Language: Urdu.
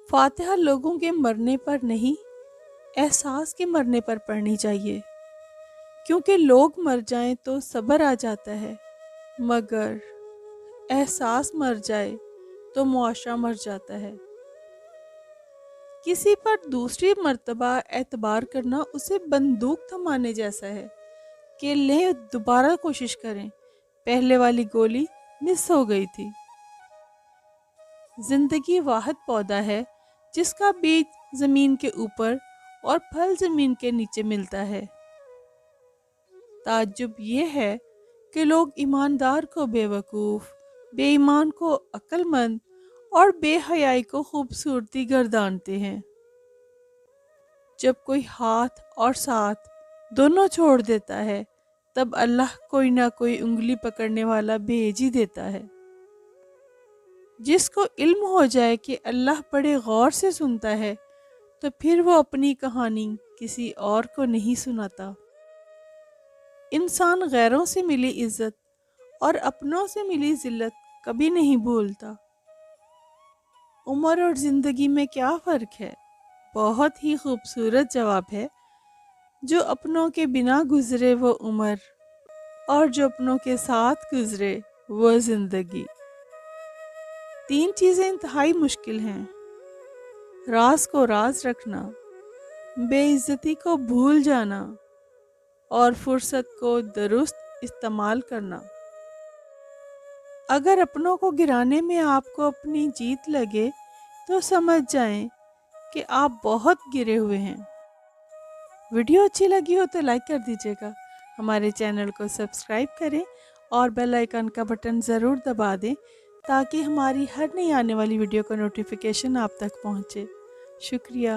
فاتحہ لوگوں کے مرنے پر نہیں، احساس کے مرنے پر پڑھنی چاہیے، کیونکہ لوگ مر جائیں تو صبر آ جاتا ہے، مگر احساس مر جائے تو معاشرہ مر جاتا ہے۔ کسی پر دوسری مرتبہ اعتبار کرنا اسے بندوق تھمانے جیسا ہے کہ لیں دوبارہ کوشش کریں، پہلے والی گولی مس ہو گئی تھی۔ زندگی واحد پودا ہے جس کا بیج زمین کے اوپر اور پھل زمین کے نیچے ملتا ہے۔ تعجب یہ ہے کہ لوگ ایماندار کو بے وقوف، بے ایمان کو عقل مند اور بے حیائی کو خوبصورتی گردانتے ہیں۔ جب کوئی ہاتھ اور ساتھ دونوں چھوڑ دیتا ہے تب اللہ کوئی نہ کوئی انگلی پکڑنے والا بھیج ہی دیتا ہے۔ جس کو علم ہو جائے کہ اللہ بڑے غور سے سنتا ہے تو پھر وہ اپنی کہانی کسی اور کو نہیں سناتا۔ انسان غیروں سے ملی عزت اور اپنوں سے ملی ذلت کبھی نہیں بھولتا۔ عمر اور زندگی میں کیا فرق ہے؟ بہت ہی خوبصورت جواب ہے۔ جو اپنوں کے بنا گزرے وہ عمر، اور جو اپنوں کے ساتھ گزرے وہ زندگی۔ 3 چیزیں انتہائی مشکل ہیں: راز کو راز رکھنا، بے عزتی کو بھول جانا، اور فرصت کو درست استعمال کرنا۔ اگر اپنوں کو گرانے میں آپ کو اپنی جیت لگے تو سمجھ جائیں کہ آپ بہت گرے ہوئے ہیں۔ ویڈیو اچھی لگی ہو تو لائک کر دیجیے گا، ہمارے چینل کو سبسکرائب کریں اور بیل آئیکن کا بٹن ضرور دبا دیں تاکہ ہماری ہر نئی آنے والی ویڈیو کا نوٹیفیکیشن آپ تک پہنچے۔ شکریہ۔